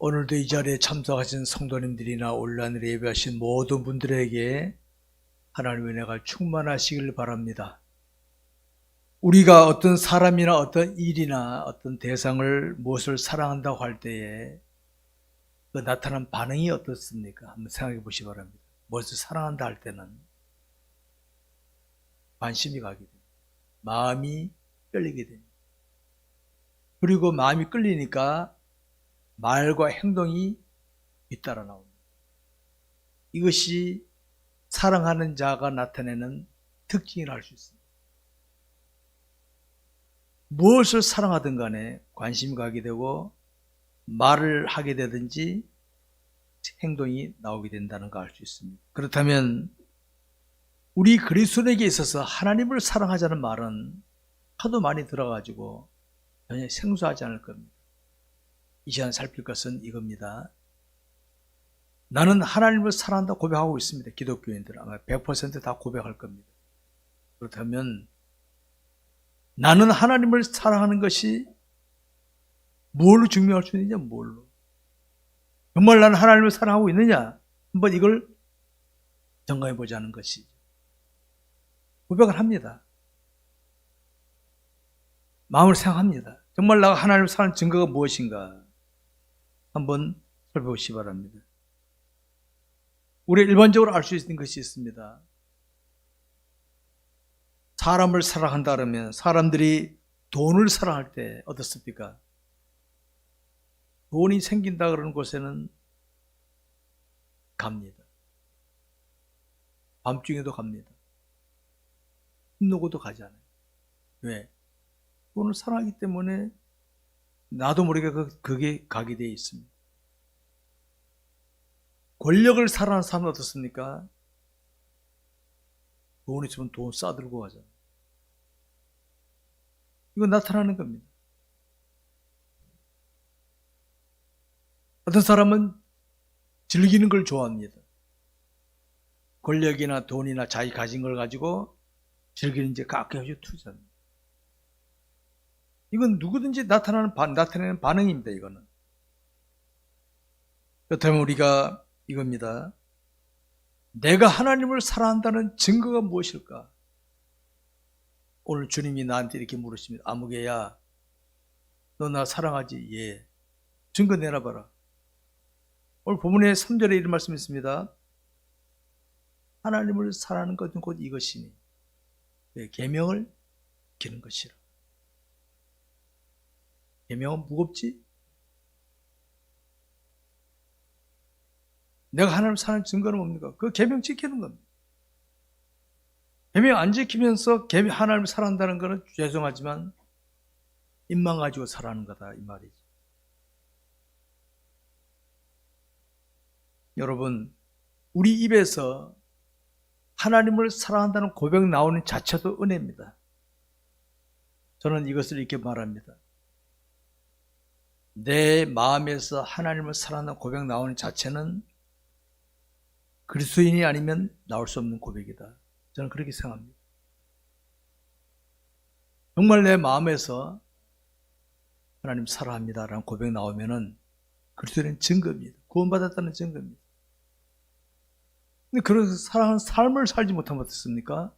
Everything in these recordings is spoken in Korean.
오늘도 이 자리에 참석하신 성도님들이나 온라인으로 예배하신 모든 분들에게 하나님의 은혜가 충만하시길 바랍니다. 우리가 어떤 사람이나 어떤 일이나 어떤 대상을 무엇을 사랑한다고 할 때에 그 나타난 반응이 어떻습니까? 한번 생각해 보시기 바랍니다. 무엇을 사랑한다 할 때는 관심이 가게 됩니다. 마음이 끌리게 됩니다. 그리고 마음이 끌리니까 말과 행동이 잇따라 나옵니다. 이것이 사랑하는 자가 나타내는 특징이라 할 수 있습니다. 무엇을 사랑하든 간에 관심이 가게 되고 말을 하게 되든지 행동이 나오게 된다는 걸 알 수 있습니다. 그렇다면 우리 그리스도인에게 있어서 하나님을 사랑하자는 말은 하도 많이 들어가지고 전혀 생소하지 않을 겁니다. 이 시간 살필 것은 이겁니다. 나는 하나님을 사랑한다 고백하고 있습니다. 기독교인들 아마 100% 고백할 겁니다. 그렇다면 나는 하나님을 사랑하는 것이 뭘로 증명할 수 있느냐? 뭘로? 정말 나는 하나님을 사랑하고 있느냐? 한번 이걸 점검해 보자는 것이죠. 고백을 합니다. 마음을 생각합니다. 정말 내가 하나님을 사랑하는 증거가 무엇인가? 한번 살펴보시기 바랍니다. 우리 일반적으로 알 수 있는 것이 있습니다. 사람을 사랑한다 그러면 사람들이 돈을 사랑할 때 어떻습니까? 돈이 생긴다 그러는 곳에는 갑니다. 밤중에도 갑니다. 힘놓고도 가잖아요. 왜? 돈을 사랑하기 때문에 나도 모르게 그게 가게 되어 있습니다. 권력을 사랑하는 사람은 어떻습니까? 돈 있으면 돈 싸들고 가잖아요. 이거 나타나는 겁니다. 어떤 사람은 즐기는 걸 좋아합니다. 권력이나 돈이나 자기 가진 걸 가지고 즐기는 이제 가끔씩 투자합니다. 이건 누구든지 나타내는 반응입니다. 이거는. 그렇다면 우리가 이겁니다. 내가 하나님을 사랑한다는 증거가 무엇일까? 오늘 주님이 나한테 이렇게 물으십니다. 아무개야, 너 나 사랑하지? 예. 증거 내놔봐라. 오늘 본문의 3절에 이런 말씀이 있습니다. 하나님을 사랑하는 것은 곧 이것이니 계명을 지키는 것이라. 계명은 무겁지? 내가 하나님을 사랑하는 증거는 뭡니까? 그 계명 지키는 겁니다. 계명 안 지키면서 하나님을 사랑한다는 것은 죄송하지만 입만 가지고 사랑하는 거다 이 말이죠. 여러분, 우리 입에서 하나님을 사랑한다는 고백 나오는 자체도 은혜입니다. 저는 이것을 이렇게 말합니다. 내 마음에서 하나님을 사랑한다는 고백 나오는 자체는 그리스도인이 아니면 나올 수 없는 고백이다. 저는 그렇게 생각합니다. 정말 내 마음에서 하나님 사랑합니다 라는 고백 나오면은 그리스도인은 증거입니다. 구원받았다는 증거입니다. 근데 그런 사랑하는 삶을 살지 못하면 어떻습니까?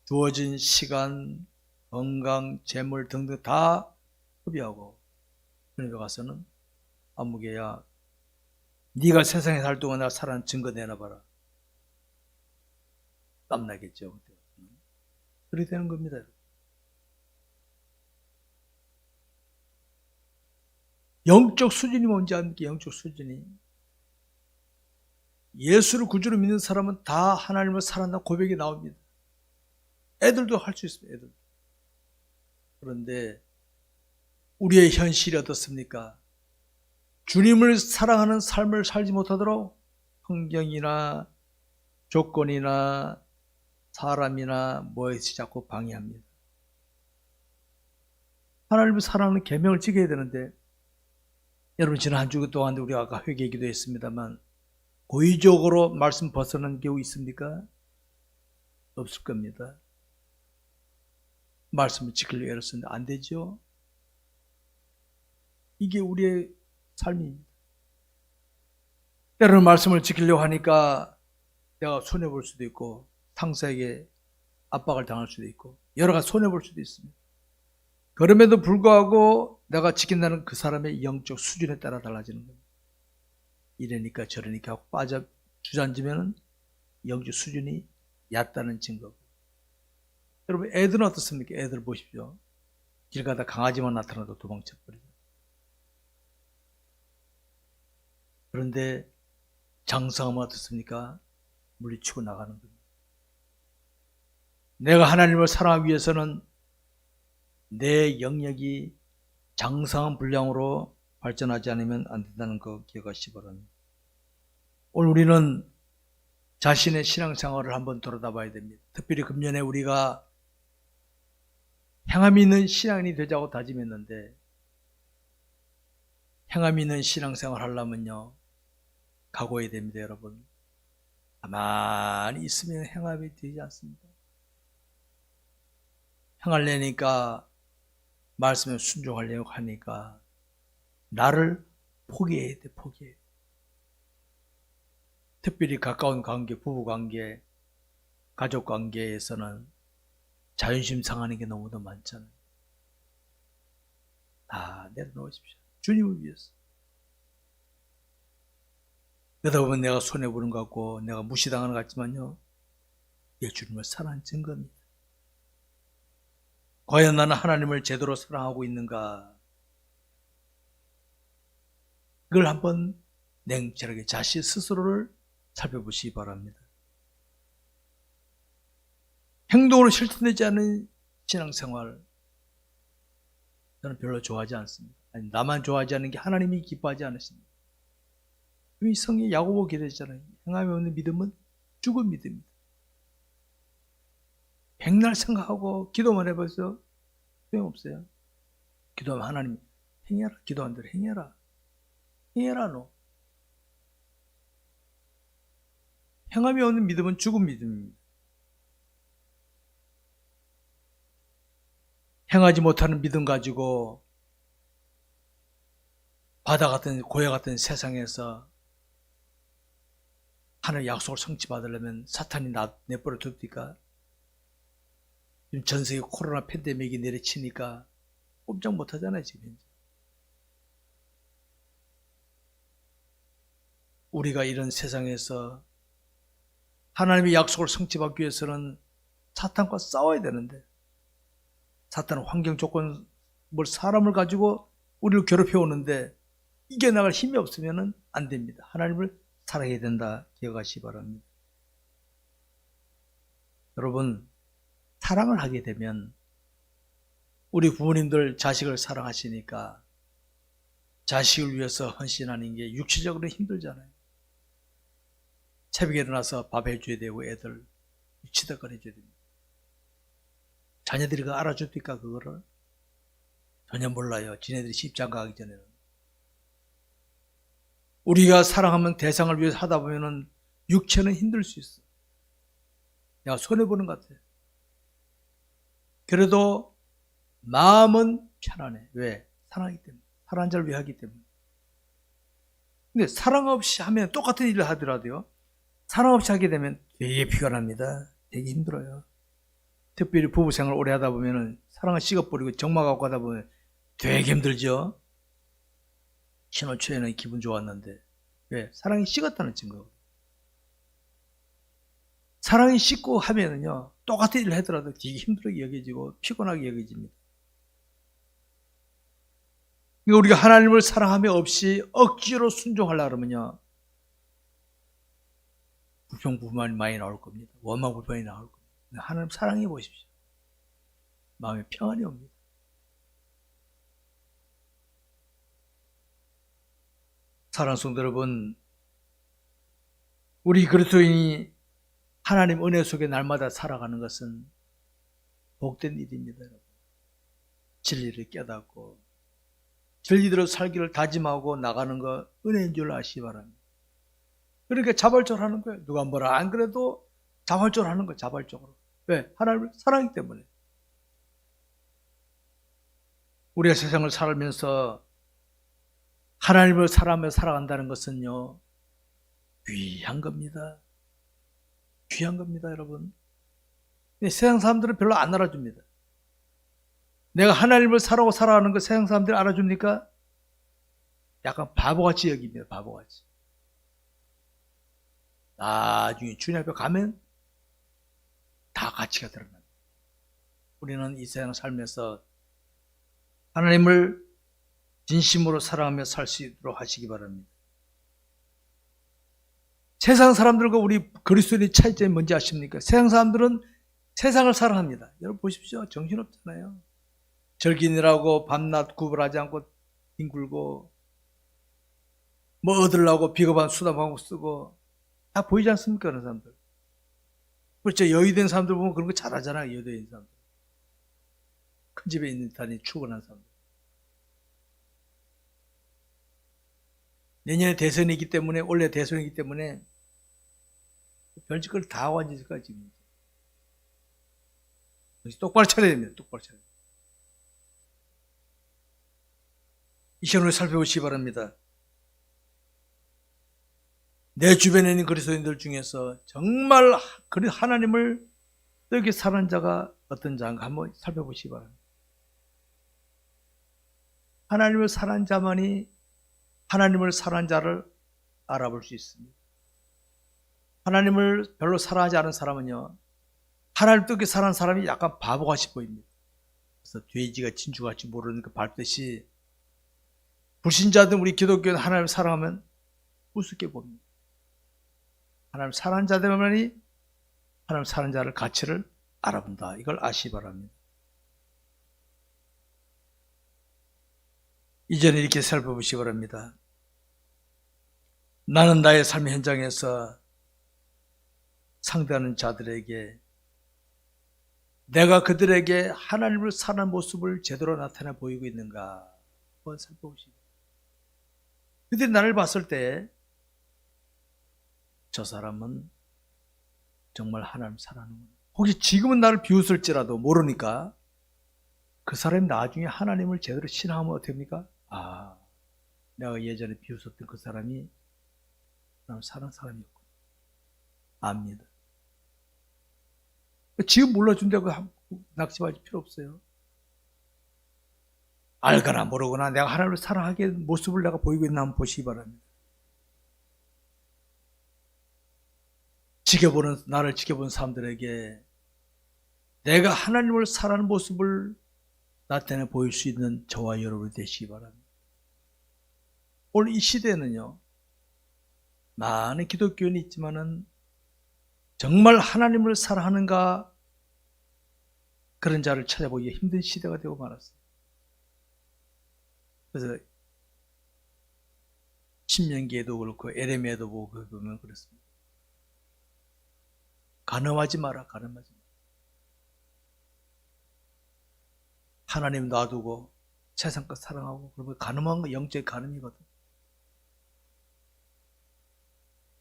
주어진 시간, 건강, 재물 등등 다 소비하고 그러니까 가서는 아무개야 네가 세상에 살 동안 나 사랑하는 증거 내놔봐라. 땀나겠죠. 그렇게 되는 겁니다. 영적 수준이 뭔지 압니까? 영적 수준이. 예수를 구주로 믿는 사람은 다 하나님을 사랑한다는 고백이 나옵니다. 애들도 할 수 있습니다. 애들도. 그런데 우리의 현실이 어떻습니까? 주님을 사랑하는 삶을 살지 못하도록 환경이나 조건이나 사람이나 뭐에서 자꾸 방해합니다. 하나님을 사랑하는 계명을 지켜야 되는데 여러분 지난 한 주 동안 우리가 아까 회개 기도했습니다만 고의적으로 말씀 벗어난 경우 있습니까? 없을 겁니다. 말씀을 지키려고 애를 쓰는데 안 되죠? 이게 우리의 삶입니다. 때로는 말씀을 지키려고 하니까 내가 손해볼 수도 있고 상사에게 압박을 당할 수도 있고 여러 가지 손해볼 수도 있습니다. 그럼에도 불구하고 내가 지킨다는 그 사람의 영적 수준에 따라 달라지는 겁니다. 이러니까 저러니까 하고 빠져 주저앉으면 영적 수준이 얕다는 증거고. 여러분 애들은 어떻습니까? 애들 보십시오. 길 가다 강아지만 나타나도 도망쳐버리죠. 그런데 장성하면 어떻습니까? 물리치고 나가는 겁니다. 내가 하나님을 사랑하기 위해서는 내 영역이 장성한 분량으로 발전하지 않으면 안 된다는 거 기억하시기 바랍니다. 오늘 우리는 자신의 신앙생활을 한번 돌아다 봐야 됩니다. 특별히 금년에 우리가 행함 있는 신앙인이 되자고 다짐했는데 행함 있는 신앙생활 하려면요 각오해야 됩니다. 여러분 가만히 있으면 행함이 되지 않습니다. 행하려니까 말씀에 순종하려고 하니까 나를 포기해야 돼. 포기해야 돼. 특별히 가까운 관계, 부부관계, 가족관계에서는 자존심 상하는 게 너무도 많잖아요. 다 내려놓으십시오. 주님을 위해서. 그러다 보면 내가 손해보는 것 같고 내가 무시당하는 것 같지만요 이게 주님을 사랑하는 증거입니다. 과연 나는 하나님을 제대로 사랑하고 있는가? 그걸 한번 냉철하게 자신 스스로를 살펴보시기 바랍니다. 행동으로 실천되지 않은 신앙생활 저는 별로 좋아하지 않습니다. 아니, 나만 좋아하지 않는 게 하나님이 기뻐하지 않으십니다. 이 성경 야고보 기도했잖아요. 행함이 없는 믿음은 죽은 믿음입니다. 백날 생각하고 기도만 해봐서 소용없어요. 기도하면 하나님 행해라. 기도한 대로 행해라. 행해라 너. 행함이 없는 믿음은 죽은 믿음입니다. 행하지 못하는 믿음 가지고 바다 같은 고야 같은 세상에서 하나님의 약속을 성취받으려면 사탄이 내버려 둡니까? 지금 전 세계 코로나 팬데믹이 내리치니까 꼼짝 못하잖아요. 지금 현재. 우리가 이런 세상에서 하나님의 약속을 성취받기 위해서는 사탄과 싸워야 되는데 사탄은 환경 조건 사람을 가지고 우리를 괴롭혀 오는데 이겨나갈 힘이 없으면 안 됩니다. 하나님을 사랑해야 된다 기억하시기 바랍니다. 여러분 사랑을 하게 되면 우리 부모님들 자식을 사랑하시니까 자식을 위해서 헌신하는 게 육체적으로 힘들잖아요. 새벽에 일어나서 밥 해줘야 되고 애들 치덕거려 해줘야 됩니다. 자녀들이 알아줍니까 그거를? 전혀 몰라요. 지네들이 십장가 가기 전에는. 우리가 사랑하면 대상을 위해서 하다 보면은 육체는 힘들 수 있어. 내가 손해보는 것 같아. 그래도 마음은 편안해. 왜? 사랑하기 때문에. 사랑하는 자를 위해 하기 때문에. 근데 사랑 없이 하면 똑같은 일을 하더라도요. 사랑 없이 하게 되면 되게 피곤합니다. 되게 힘들어요. 특별히 부부생활 오래 하다 보면은 사랑을 식어버리고 적막하고 하다 보면 되게 힘들죠. 신혼 초에는 기분 좋았는데 왜? 사랑이 식었다는 증거. 사랑이 식고 하면은요 똑같은 일을 하더라도 되게 힘들게 여겨지고 피곤하게 여겨집니다. 그러니까 우리가 하나님을 사랑함이 없이 억지로 순종하려고 그러면요 불평불만이 많이 나올 겁니다. 원망불평이 나올 겁니다. 하나님 사랑해 보십시오. 마음에 평안이 옵니다. 사랑하는 성도 여러분, 우리 그리스도인이 하나님 은혜 속에 날마다 살아가는 것은 복된 일입니다. 여러분. 진리를 깨닫고 진리대로 살기를 다짐하고 나가는 거 은혜인 줄 아시기 바랍니다. 그러니까 자발적으로 하는 거예요. 누가 뭐라 안 그래도 자발적으로 하는 거예요. 자발적으로. 왜? 하나님을 사랑하기 때문에. 우리가 세상을 살면서 하나님을 사랑하며 살아간다는 것은요 귀한 겁니다. 귀한 겁니다, 여러분. 근데 세상 사람들은 별로 안 알아줍니다. 내가 하나님을 사랑하고 살아가는 거 세상 사람들이 알아줍니까? 약간 바보같이 여깁니다. 바보같이. 나중에 주님 앞에 가면 다 가치가 드러납니다. 우리는 이 세상 살면서 하나님을 진심으로 사랑하며 살 수 있도록 하시기 바랍니다. 세상 사람들과 우리 그리스도인의 차이점이 뭔지 아십니까? 세상 사람들은 세상을 사랑합니다. 여러분 보십시오. 정신없잖아요. 절기느라고 밤낮 구분하지 않고 뒹굴고 뭐 얻으려고 비겁한 수단 방법 쓰고 다 보이지 않습니까? 그런 사람들. 그렇죠. 여유된 사람들 보면 그런 거 잘하잖아요. 여유된 사람들. 큰 집에 있는 듯하니 출근한 사람들. 내년에 대선이기 때문에, 원래 대선이기 때문에 별짓거리 다 하고 앉으실까 지금. 똑바로 차려야 됩니다. 똑바로 차려야 됩니다. 이 시간을 살펴보시기 바랍니다. 내 주변에 있는 그리스도인들 중에서 정말 하나님을 뜨겁게 사랑하는 자가 어떤 자인가 한번 살펴보시기 바랍니다. 하나님을 사랑하는 자만이 하나님을 사랑하는 자를 알아볼 수 있습니다. 하나님을 별로 사랑하지 않은 사람은요, 하나님을 뜨겁게 사랑하는 사람이 약간 바보같이 보입니다. 그래서 돼지가 진주같이 모르는 그 밟듯이 불신자든 우리 기독교는 하나님을 사랑하면 우습게 봅니다. 하나님을 사랑하는 자들만이 하나님을 사랑하는 자를 가치를 알아본다. 이걸 아시기 바랍니다. 이전에 이렇게 살펴보시기 바랍니다. 나는 나의 삶의 현장에서 상대하는 자들에게 내가 그들에게 하나님을 사랑하는 모습을 제대로 나타내 보이고 있는가 한번 살펴보시기 바랍니다. 그들이 나를 봤을 때 저 사람은 정말 하나님을 사랑하는구나. 혹시 지금은 나를 비웃을지라도 모르니까 그 사람이 나중에 하나님을 제대로 신앙하면 어떻게 됩니까? 아, 내가 예전에 비웃었던 그 사람이 하나님을 사랑하는 사람이었구나. 압니다. 지금 몰라준다고 낙심하실 필요 없어요. 알거나 모르거나 내가 하나님을 사랑하게 모습을 내가 보이고 있나 한번 보시기 바랍니다. 나를 지켜보는 사람들에게 내가 하나님을 사랑하는 모습을 나타내 보일 수 있는 저와 여러분이 되시기 바랍니다. 오늘 이 시대에는요, 많은 기독교인이 있지만은 정말 하나님을 사랑하는가 그런 자를 찾아보기가 힘든 시대가 되고 말았습니다. 그래서 신명기에도 그렇고 에레미야도 보고 보면 그렇습니다. 간음하지 마라, 간음하지 마라. 하나님 놔두고 세상 것 사랑하고 그러면 간음한 거 영적 간음이거든.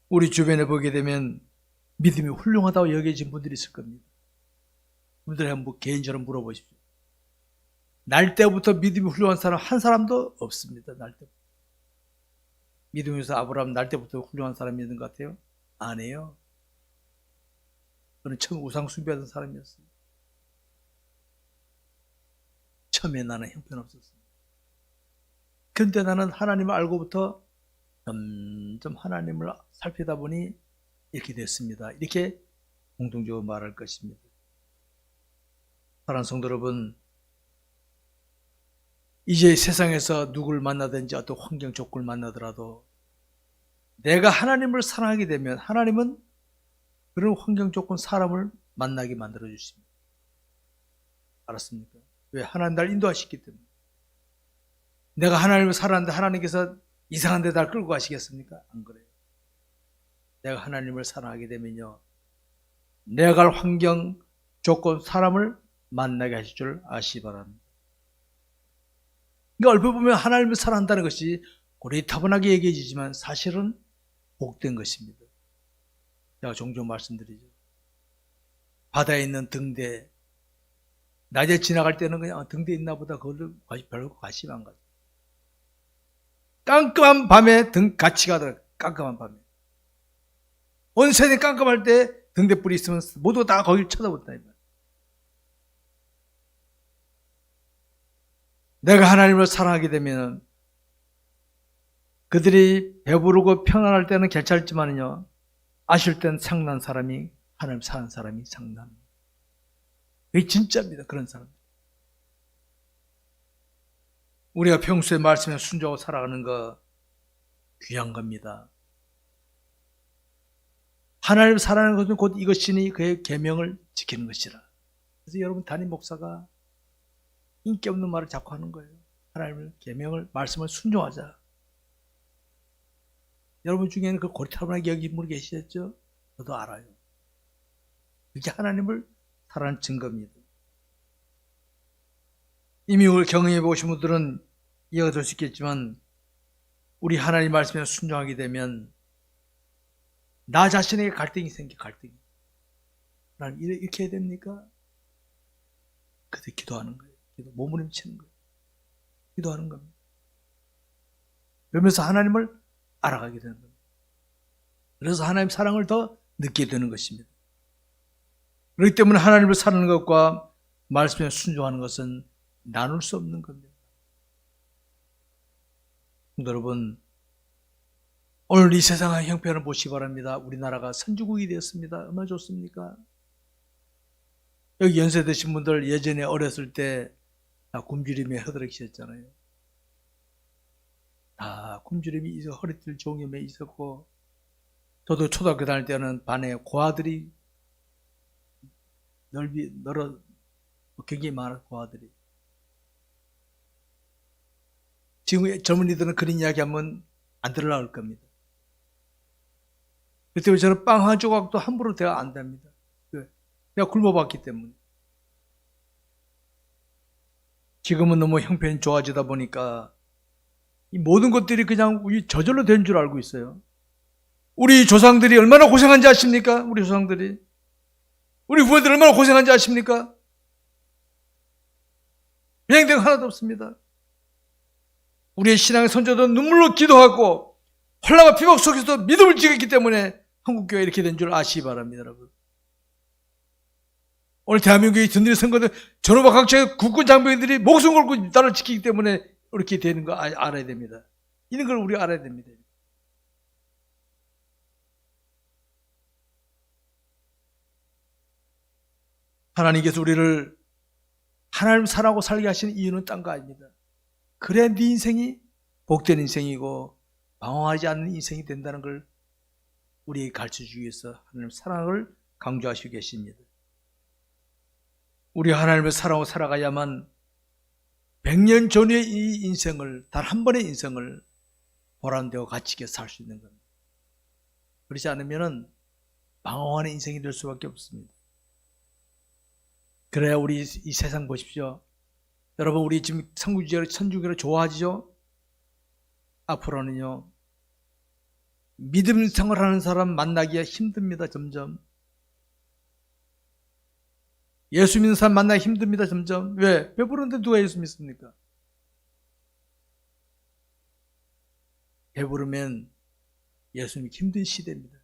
우리 주변에 보게 되면 믿음이 훌륭하다고 여겨진 분들이 있을 겁니다. 분들이 한번 개인적으로 물어보십시오. 날 때부터 믿음이 훌륭한 사람 한 사람도 없습니다. 날 때부터. 믿음에서 아브라함 날 때부터 훌륭한 사람이 있는 것 같아요? 아니에요. 그는 처음 우상 숭배하던 사람이었어요. 처음에 나는 형편없었습니다. 그런데 나는 하나님을 알고부터 점점 하나님을 살피다 보니 이렇게 됐습니다. 이렇게 공통적으로 말할 것입니다. 사랑하는 성도 여러분, 이제 세상에서 누구를 만나든지 어떤 환경 조건을 만나더라도 내가 하나님을 사랑하게 되면 하나님은 그런 환경 조건 사람을 만나게 만들어 주십니다. 알았습니까? 왜? 하나님 날 인도하시기 때문에. 내가 하나님을 사랑하는데 하나님께서 이상한 데 날 끌고 가시겠습니까? 안 그래요. 내가 하나님을 사랑하게 되면요, 내가 갈 환경 조건 사람을 만나게 하실 줄 아시기 바랍니다. 그러니까 얼핏 보면 하나님을 사랑한다는 것이 고리타분하게 얘기해지지만 사실은 복된 것입니다. 제가 종종 말씀드리죠. 바다에 있는 등대, 낮에 지나갈 때는 그냥 등대 있나 보다 그걸 별로 관심 안 가죠. 깜깜한 밤에 같이 가더라고요. 깜깜한 밤에. 온 세상이 깜깜할 때 등대불이 있으면 모두 다 거기를 쳐다본다. 내가 하나님을 사랑하게 되면 그들이 배부르고 평안할 때는 괜찮지만요, 아실 땐 상난 사람이, 하나님 사는 사람이 상납니다. 이게 진짜입니다. 그런 사람. 우리가 평소에 말씀에 순종하고 살아가는 거 귀한 겁니다. 하나님 사랑하는 것은 곧 이것이니 그의 계명을 지키는 것이라. 그래서 여러분, 담임 목사가 인기 없는 말을 자꾸 하는 거예요. 하나님의 계명을, 말씀을 순종하자. 여러분 중에는 그 고리타분하게 여긴 분 계시겠죠? 저도 알아요. 그게 하나님을 사랑하는 증거입니다. 이미 오늘 경험해 보신 분들은 이해가 될 수 있겠지만, 우리 하나님 말씀에 순종하게 되면 나 자신에게 갈등이 생겨. 갈등이. 나는 이렇게 해야 됩니까? 그때 기도하는 거예요. 몸부림치는 거예요. 기도하는 겁니다. 그러면서 하나님을 알아가게 되는 겁니다. 그래서 하나님 사랑을 더 느끼게 되는 것입니다. 그렇기 때문에 하나님을 사랑하는 것과 말씀에 순종하는 것은 나눌 수 없는 겁니다. 여러분, 오늘 이 세상의 형편을 보시기 바랍니다. 우리나라가 선진국이 되었습니다. 얼마나 좋습니까? 여기 연세 드신 분들 예전에 어렸을 때 다 굶주림에 허드렛이었잖아요. 다 굶주림이 허리띠를 종이에 매 있었고, 저도 초등학교 다닐 때는 반에 고아들이 넓어 굉장히 많은 고아들이. 지금 젊은이들은 그런 이야기 하면 안 들으려고 할 겁니다. 그때 저는 빵 한 조각도 함부로 대화 안 됩니다. 내가 굶어봤기 때문에. 지금은 너무 형편이 좋아지다 보니까 이 모든 것들이 그냥 저절로 된 줄 알고 있어요. 우리 조상들이 얼마나 고생한지 아십니까? 우리 조상들이. 우리 부모들 얼마나 고생한지 아십니까? 그냥 된 거 하나도 없습니다. 우리의 신앙의 선조도 눈물로 기도하고 혼란과 비박 속에서 믿음을 지켰기 때문에 한국교회가 이렇게 된 줄 아시기 바랍니다, 여러분. 오늘 대한민국의 든든히 선거들 전후방 각처의 국군 장병들이 목숨 걸고 나라를 지키기 때문에 이렇게 되는 거 알아야 됩니다. 이런 걸 우리가 알아야 됩니다. 하나님께서 우리를 하나님 사랑하고 살게 하시는 이유는 딴 거 아닙니다. 그래야 네 인생이 복된 인생이고 방황하지 않는 인생이 된다는 걸 우리에게 가르쳐주기 위해서 하나님 사랑을 강조하시고 계십니다. 우리 하나님을 사랑하고 살아가야만 100년 전의 이 인생을, 단 한 번의 인생을 보람되고 가치있게 살 수 있는 겁니다. 그렇지 않으면 방황하는 인생이 될 수밖에 없습니다. 그래야 우리 이 세상 보십시오. 여러분, 우리 지금 선주교를 좋아하시죠? 앞으로는요, 믿음 생활하는 사람 만나기가 힘듭니다. 점점. 예수 믿는 사람 만나기 힘듭니다. 점점. 왜? 배부른데 누가 예수 믿습니까? 배부르면 예수 믿기 힘든 시대입니다.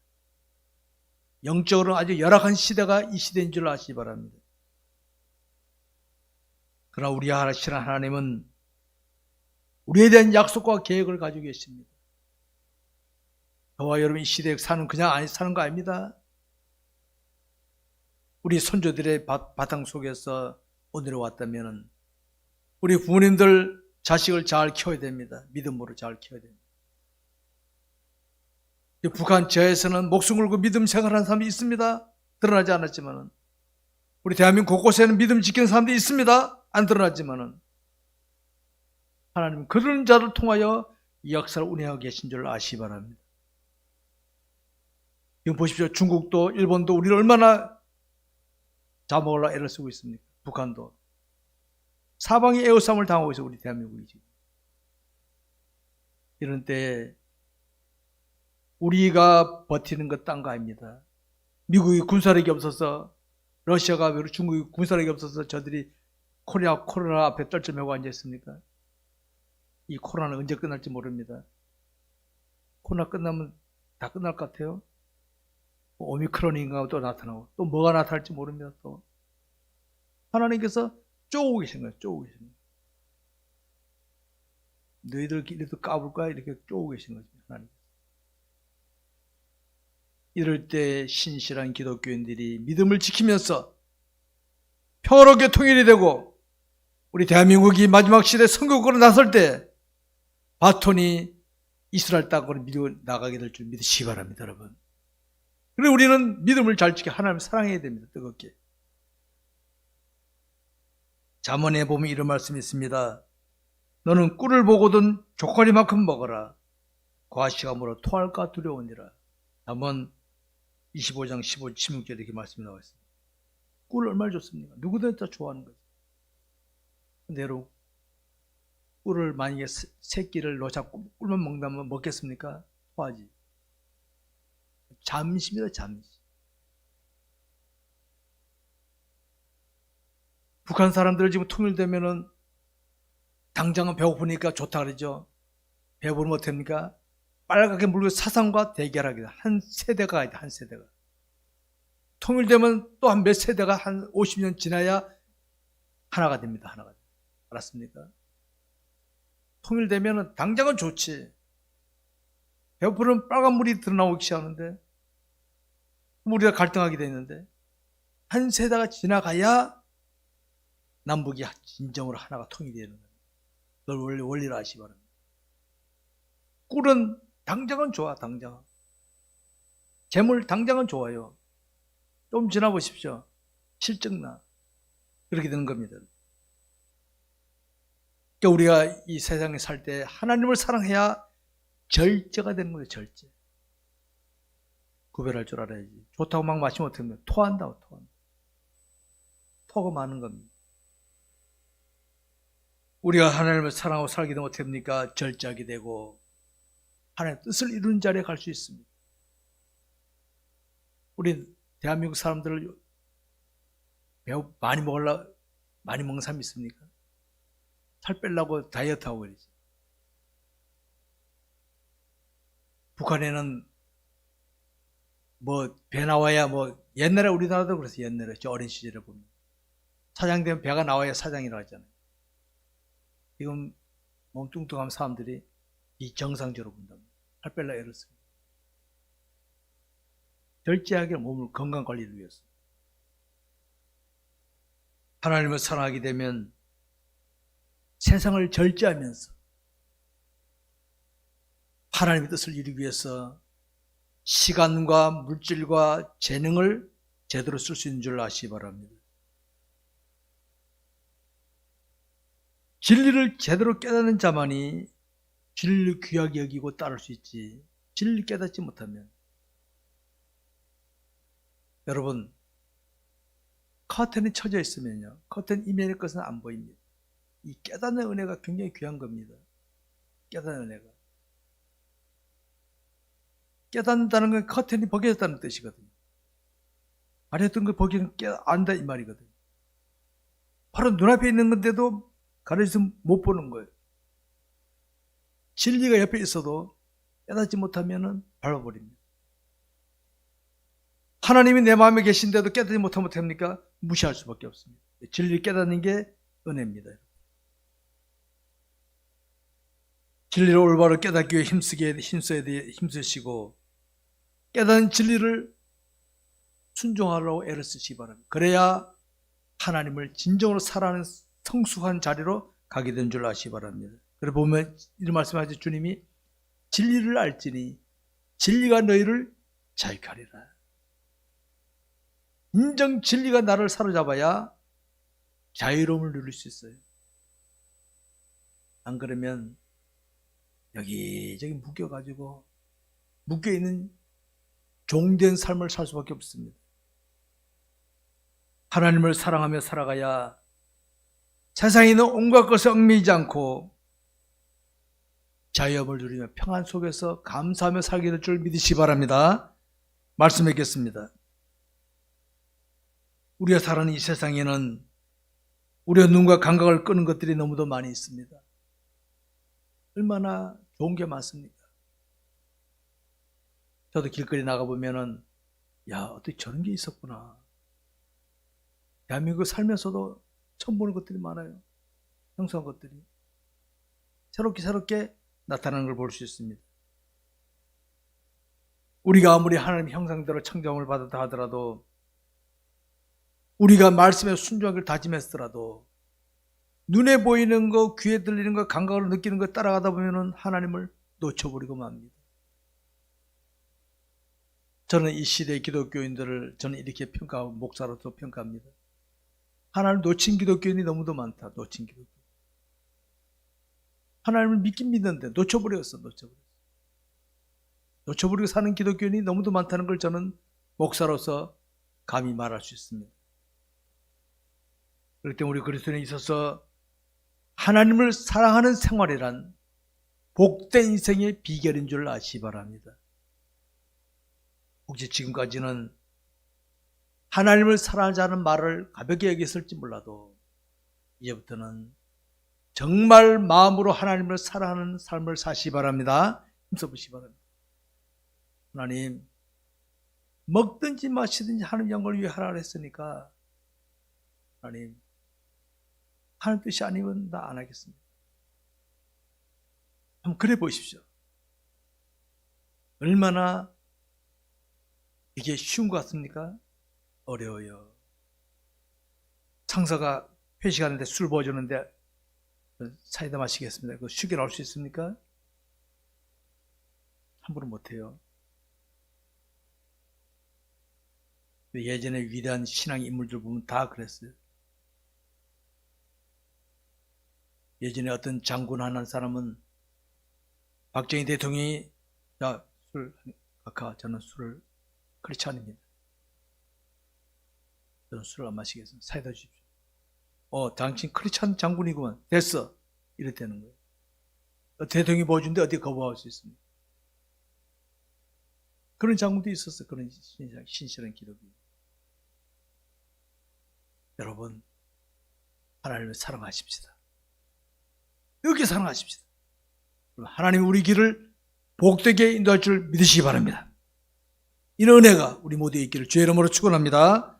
영적으로 아주 열악한 시대가 이 시대인 줄 아시기 바랍니다. 그러나 우리 하나님 하나님은 우리에 대한 약속과 계획을 가지고 계십니다. 저와 여러분 이 시대에 그냥 사는 거 아닙니다. 우리 선조들의 바탕 속에서 오늘에 왔다면 우리 부모님들 자식을 잘 키워야 됩니다. 믿음으로 잘 키워야 됩니다. 북한 지하에서는 목숨 걸고 믿음 생활하는 사람이 있습니다. 드러나지 않았지만은 우리 대한민국 곳곳에는 믿음 지키는 사람들이 있습니다. 안 드러났지만은 하나님은 그런 자를 통하여 이 역사를 운행하고 계신 줄 아시기 바랍니다. 지금 보십시오. 중국도 일본도 우리를 얼마나 잡아먹으려고 애를 쓰고 있습니까? 북한도 사방이 에워싸움을 당하고 있어요. 우리 대한민국이 지금. 이런 때 우리가 버티는 것 딴 거 아닙니다. 미국이 군사력이 없어서, 러시아가 중국이 군사력이 없어서 저들이 코로나 앞에 떨쳐매고 앉아있습니까? 이 코로나는 언제 끝날지 모릅니다. 코로나 끝나면 다 끝날 것 같아요. 오미크론인가 또 나타나고 또 뭐가 나타날지 모릅니다. 또 하나님께서 쪼고 계신 거예요. 쪼고 계신 거예요. 너희들 이래도 까불까 이렇게 쪼고 계신 거죠. 하나님. 이럴 때 신실한 기독교인들이 믿음을 지키면서 평화롭게 통일이 되고 우리 대한민국이 마지막 시대 선거국으로 나설 때 바톤이 이스라엘 땅으로 밀고 나가게 될 줄 믿으시기 바랍니다, 여러분. 그리고 우리는 믿음을 잘 지켜 하나님을 사랑해야 됩니다, 뜨겁게. 잠언에 보면 이런 말씀이 있습니다. 너는 꿀을 보거든 조카리만큼 먹어라. 과시가 물어 토할까 두려우니라. 잠언 25장 15, 16절에 이렇게 말씀이 나와 있습니다. 꿀 얼마나 좋습니까? 누구든 다 좋아하는 거죠. 근데 여러분, 꿀을 만약에 새끼를 놓잡고 꿀만 먹는다면 먹겠습니까? 토하지. 잠시입니다, 잠시. 북한 사람들 지금 통일되면은 당장은 배고프니까 좋다 그러죠. 배고프면 어떻습니까? 빨갛게 물고 사상과 대결하게 돼. 한 세대가 가야 돼, 한 세대가. 통일되면 또 한 몇 세대가 한 50년 지나야 하나가 됩니다, 하나가. 알았습니까? 통일되면 당장은 좋지. 배고프면 빨간 물이 드러나오기 시작하는데, 우리가 갈등하게 되는데, 한 세대가 지나가야 남북이 진정으로 하나가 통일되는 거예요. 그걸 원리를 아시기 바랍니다. 꿀은 당장은 좋아, 당장. 재물 당장은 좋아요. 좀 지나보십시오. 실증나. 그렇게 되는 겁니다. 그러니까 우리가 이 세상에 살 때 하나님을 사랑해야 절제가 되는 거예요, 절제. 구별할 줄 알아야지. 좋다고 막 마시면 어떻게 합니까? 토한다고, 토한다. 토가 많은 겁니다. 우리가 하나님을 사랑하고 살게 되면 어떻게 됩니까? 절제하게 되고 하나님의 뜻을 이루는 자리에 갈 수 있습니다. 우리 대한민국 사람들을 매우 많이 먹는 사람이 있습니까? 살 빼려고 다이어트하고 그러지. 북한에는 뭐 배 나와야 뭐 옛날에 우리나라도 그랬어요. 옛날에 저 어린 시절에 보면 사장 되면 배가 나와야 사장이라고 하잖아요. 지금 몸뚱뚱한 사람들이 이 정상적으로 본다면 살 빼려 애를 씁니다. 절제하게 몸을 건강관리를 위해서. 하나님을 사랑하게 되면 세상을 절제하면서 하나님의 뜻을 이루기 위해서 시간과 물질과 재능을 제대로 쓸 수 있는 줄 아시기 바랍니다. 진리를 제대로 깨닫는 자만이 진리를 귀하게 여기고 따를 수 있지, 진리를 깨닫지 못하면. 여러분, 커튼이 쳐져 있으면요, 커튼 이면의 것은 안 보입니다. 이 깨닫는 은혜가 굉장히 귀한 겁니다. 깨닫는 은혜가. 깨닫는다는 건 커튼이 벗겨졌다는 뜻이거든요. 가렸던 걸 벗기는 안다 이 말이거든요. 바로 눈앞에 있는 건데도 가려져서 못 보는 거예요. 진리가 옆에 있어도 깨닫지 못하면 밟아버립니다. 하나님이 내 마음에 계신데도 깨닫지 못하면 어떻게 합니까? 무시할 수밖에 없습니다. 진리를 깨닫는 게 은혜입니다. 진리를 올바로 깨닫기 위해 힘쓰시고 깨닫는 진리를 순종하려고 애를 쓰시기 바랍니다. 그래야 하나님을 진정으로 사랑하는 성숙한 자리로 가게 된 줄 아시기 바랍니다. 그래 보면 이런 말씀하시죠. 주님이 진리를 알지니 진리가 너희를 자유케 하리라. 인정 진리가 나를 사로잡아야 자유로움을 누릴 수 있어요. 안 그러면 여기저기 묶여가지고 묶여있는 종된 삶을 살 수밖에 없습니다. 하나님을 사랑하며 살아가야 세상에 있는 온갖 것에 얽매이지 않고 자유함을 누리며 평안 속에서 감사하며 살게 될 줄 믿으시기 바랍니다. 말씀 뵙겠습니다. 우리가 사는 이 세상에는 우리의 눈과 감각을 끄는 것들이 너무도 많이 있습니다. 얼마나 좋은 게 많습니까? 저도 길거리 나가보면은 야, 어떻게 저런 게 있었구나. 대한민국 살면서도 처음 보는 것들이 많아요. 형성한 것들이. 새롭게 나타나는 걸 볼 수 있습니다. 우리가 아무리 하나님의 형상대로 창조함을 받았다 하더라도, 우리가 말씀에 순종하기를 다짐했더라도, 눈에 보이는 거, 귀에 들리는 거, 감각으로 느끼는 거 따라가다 보면은 하나님을 놓쳐버리고 맙니다. 저는 이 시대의 기독교인들을 저는 이렇게 평가하고 목사로서 평가합니다. 하나님을 놓친 기독교인이 너무도 많다. 놓친 기독교. 하나님을 믿긴 믿는데 놓쳐버렸어. 놓쳐버리고 사는 기독교인이 너무도 많다는 걸 저는 목사로서 감히 말할 수 있습니다. 그렇기 때문에 우리 그리스도인에 있어서 하나님을 사랑하는 생활이란 복된 인생의 비결인 줄 아시기 바랍니다. 혹시 지금까지는 하나님을 사랑하지 않은 말을 가볍게 여겼을지 몰라도 이제부터는 정말 마음으로 하나님을 사랑하는 삶을 사시기 바랍니다. 힘써보시기 바랍니다. 하나님, 먹든지 마시든지 하는 영광을 위해 하라 했으니까 하나님, 하는 뜻이 아니면 나 안 하겠습니다. 한번 그래 보십시오. 얼마나 이게 쉬운 것 같습니까? 어려워요. 상사가 회식하는데 술 부어주는데 사이다 마시겠습니다. 그거 쉽게 나올 수 있습니까? 함부로 못해요. 예전에 위대한 신앙 인물들 보면 다 그랬어요. 예전에 어떤 장군 한 사람은 박정희 대통령이 야, 술, 아까 저는 술을 그렇지 않습니다. 저는 술을 안 마시겠습니다. 사이다 주십시오. 당신 크리스찬 장군이구만. 됐어. 이랬다는 거예요. 대통령이 보여준데 어디 거부할 수 있습니까? 그런 장군도 있었어요. 그런 신실한 기독교. 여러분, 하나님을 사랑하십시다. 이렇게 사랑하십시다. 하나님 우리 길을 복되게 인도할 줄 믿으시기 바랍니다. 이런 은혜가 우리 모두의 있기를 주의 이름으로 축원합니다.